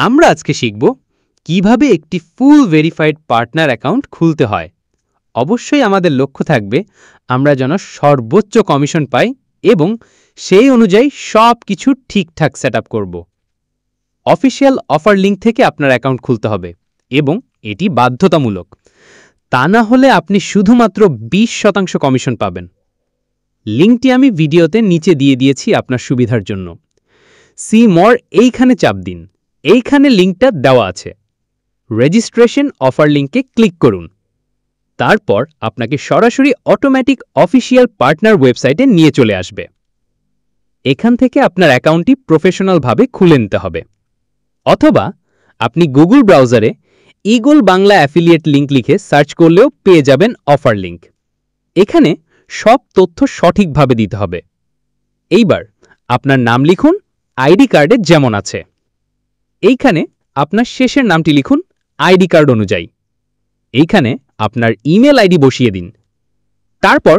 আমরা আজকে শিখব কিভাবে একটি ফুল ভেরিফাইড পার্টনার অ্যাকাউন্ট খুলতে হয়। অবশ্যই আমাদের লক্ষ্য থাকবে আমরা যেন সর্বোচ্চ কমিশন পাই এবং সেই অনুযায়ী সব কিছু ঠিকঠাক সেটআপ করব। অফিসিয়াল অফার লিংক থেকে আপনার অ্যাকাউন্ট খুলতে হবে এবং এটি বাধ্যতামূলক। তা না হলে আপনি শুধুমাত্র 20% কমিশন পাবেন। লিংকটি আমি ভিডিওতে নিচে দিয়ে দিয়েছি আপনার সুবিধার জন্য। সি মোর এইখানে চাপ দিন। এইখানে লিঙ্কটা দেওয়া আছে। রেজিস্ট্রেশন অফার লিঙ্কে ক্লিক করুন। তারপর আপনাকে সরাসরি অটোমেটিক অফিসিয়াল পার্টনার ওয়েবসাইটে নিয়ে চলে আসবে। এখান থেকে আপনার অ্যাকাউন্টটি প্রফেশনালভাবে খুলে নিতে হবে। অথবা আপনি গুগল ব্রাউজারে ইগল বাংলা অ্যাফিলিয়েট লিঙ্ক লিখে সার্চ করলেও পেয়ে যাবেন অফার লিঙ্ক। এখানে সব তথ্য সঠিকভাবে দিতে হবে। এইবার আপনার নাম লিখুন আইডি কার্ডে যেমন আছে। এইখানে আপনার শেষের নামটি লিখুন আইডি কার্ড অনুযায়ী। এইখানে আপনার ইমেল আইডি বসিয়ে দিন। তারপর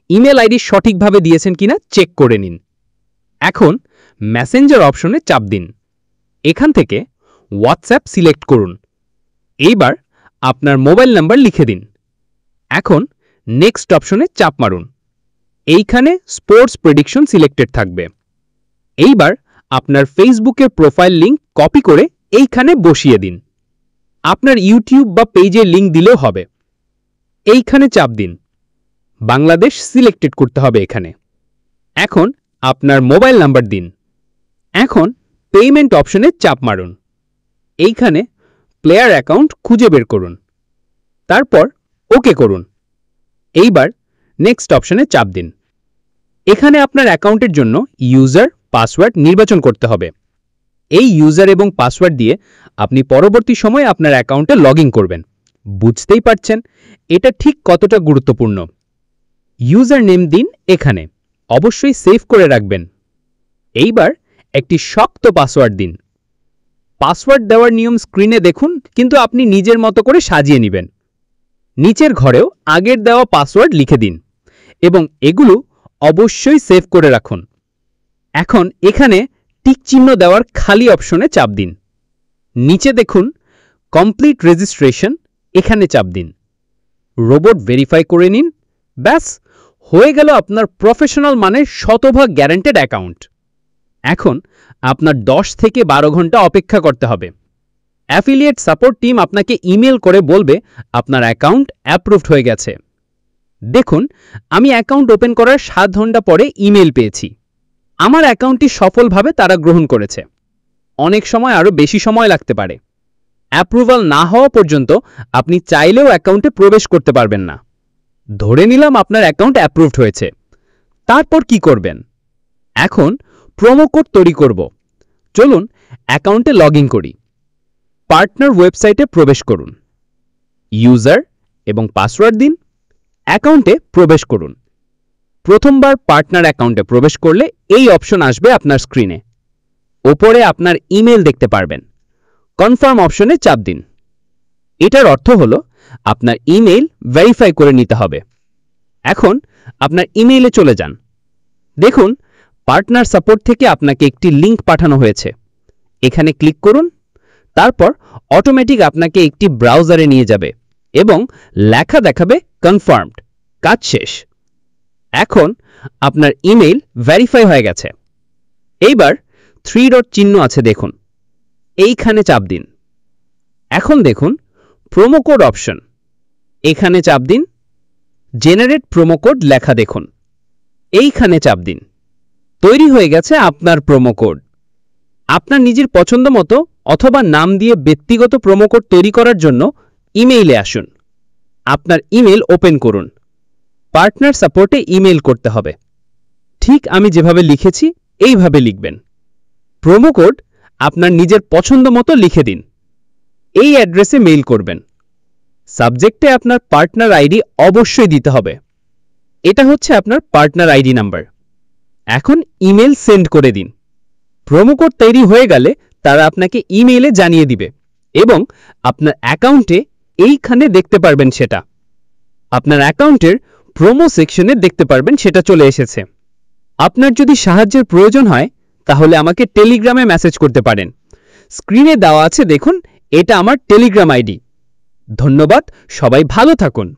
ইমেল আইডি সঠিকভাবে দিয়েছেন কিনা চেক করে নিন। এখন মেসেঞ্জার অপশনে চাপ দিন। এখান থেকে হোয়াটসঅ্যাপ সিলেক্ট করুন। এইবার আপনার মোবাইল নাম্বার লিখে দিন। এখন নেক্সট অপশনে চাপ মারুন। এইখানে স্পোর্টস প্রেডিকশন সিলেক্টেড থাকবে। এইবার আপনার ফেসবুকের প্রোফাইল লিঙ্ক কপি করে এইখানে বসিয়ে দিন। আপনার ইউটিউব বা পেজের লিঙ্ক দিলেও হবে। এইখানে চাপ দিন। বাংলাদেশ সিলেক্টেড করতে হবে এখানে। এখন আপনার মোবাইল নাম্বার দিন। এখন পেমেন্ট অপশনে চাপ মারুন। এইখানে প্লেয়ার অ্যাকাউন্ট খুঁজে বের করুন। তারপর ওকে করুন। এইবার নেক্সট অপশনে চাপ দিন। এখানে আপনার অ্যাকাউন্টের জন্য ইউজার পাসওয়ার্ড নির্বাচন করতে হবে। এই ইউজার এবং পাসওয়ার্ড দিয়ে আপনি পরবর্তী সময়ে আপনার অ্যাকাউন্টে লগ ইন করবেন। বুঝতেই পারছেন এটা ঠিক কতটা গুরুত্বপূর্ণ। ইউজার নেম দিন এখানে, অবশ্যই সেভ করে রাখবেন। এইবার একটি শক্ত পাসওয়ার্ড দিন। পাসওয়ার্ড দেওয়ার নিয়ম স্ক্রিনে দেখুন, কিন্তু আপনি নিজের মতো করে সাজিয়ে নেবেন। নিচের ঘরেও আগের দেওয়া পাসওয়ার্ড লিখে দিন এবং এগুলো অবশ্যই সেভ করে রাখুন। এখন এখানে টিক চিহ্ন দেওয়ার খালি অপশনে চাপ দিন। নিচে দেখুন কমপ্লিট রেজিস্ট্রেশন, এখানে চাপ দিন। রোবট ভেরিফাই করে নিন। ব্যাস, হয়ে গেল আপনার প্রফেশনাল মানের শতভাগ গ্যারান্টেড অ্যাকাউন্ট। এখন আপনার 10 থেকে 12 ঘন্টা অপেক্ষা করতে হবে। অ্যাফিলিয়েট সাপোর্ট টিম আপনাকে ইমেল করে বলবে আপনার অ্যাকাউন্ট অ্যাপ্রুভড হয়ে গেছে। দেখুন, আমি অ্যাকাউন্ট ওপেন করার 7 ঘন্টা পরে ইমেল পেয়েছি। আমার অ্যাকাউন্টটি সফলভাবে তারা গ্রহণ করেছে। অনেক সময় আরও বেশি সময় লাগতে পারে। অ্যাপ্রুভাল না হওয়া পর্যন্ত আপনি চাইলেও অ্যাকাউন্টে প্রবেশ করতে পারবেন না। ধরে নিলাম আপনার অ্যাকাউন্ট অ্যাপ্রুভড হয়েছে। তারপর কি করবেন? এখন প্রোমো কোড তৈরি করব। চলুন অ্যাকাউন্টে লগ ইন করি। পার্টনার ওয়েবসাইটে প্রবেশ করুন। ইউজার এবং পাসওয়ার্ড দিন। অ্যাকাউন্টে প্রবেশ করুন। প্রথমবার পার্টনার অ্যাকাউন্টে প্রবেশ করলে এই অপশন আসবে আপনার স্ক্রিনে। ওপরে আপনার ইমেল দেখতে পারবেন। কনফার্ম অপশনে চাপ দিন। এটার অর্থ হলো আপনার ইমেল ভেরিফাই করে নিতে হবে। এখন আপনার ইমেইলে চলে যান। দেখুন পার্টনার সাপোর্ট থেকে আপনাকে একটি লিঙ্ক পাঠানো হয়েছে। এখানে ক্লিক করুন। তারপর অটোমেটিক আপনাকে একটি ব্রাউজারে নিয়ে যাবে এবং লেখা দেখাবে কনফার্মড, কাজ শেষ। এখন আপনার ইমেইল ভেরিফাই হয়ে গেছে। এইবার 3 ডট চিহ্ন আছে দেখুন, এইখানে চাপ দিন। এখন দেখুন প্রোমো কোড অপশন, এখানে চাপ দিন। জেনারেট প্রোমো কোড লেখা দেখুন, এইখানে চাপ দিন। তৈরি হয়ে গেছে আপনার প্রোমো কোড। আপনার নিজের পছন্দ মতো অথবা নাম দিয়ে ব্যক্তিগত প্রোমো কোড তৈরি করার জন্য ইমেইলে আসুন। আপনার ইমেল ওপেন করুন। পার্টনার সাপোর্টে ইমেল করতে হবে। ঠিক আমি যেভাবে লিখেছি এইভাবে লিখবেন। প্রোমো কোড আপনার নিজের পছন্দ মতো লিখে দিন। এই অ্যাড্রেসে মেইল করবেন। সাবজেক্টে আপনার পার্টনার আইডি অবশ্যই দিতে হবে। এটা হচ্ছে আপনার পার্টনার আইডি নাম্বার। এখন ইমেল সেন্ড করে দিন। প্রোমো কোড তৈরি হয়ে গেলে তারা আপনাকে ইমেইলে জানিয়ে দিবে এবং আপনার অ্যাকাউন্টে এইখানে দেখতে পারবেন সেটা। আপনার অ্যাকাউন্টের প্রোমো সেকশনে দেখতে পারবেন সেটা চলে এসেছে। আপনার যদি সাহায্যের প্রয়োজন হয় তাহলে আমাকে টেলিগ্রামে মেসেজ করতে পারেন। স্ক্রিনে দেওয়া আছে দেখুন, এটা আমার টেলিগ্রাম আইডি। ধন্যবাদ, সবাই ভালো থাকুন।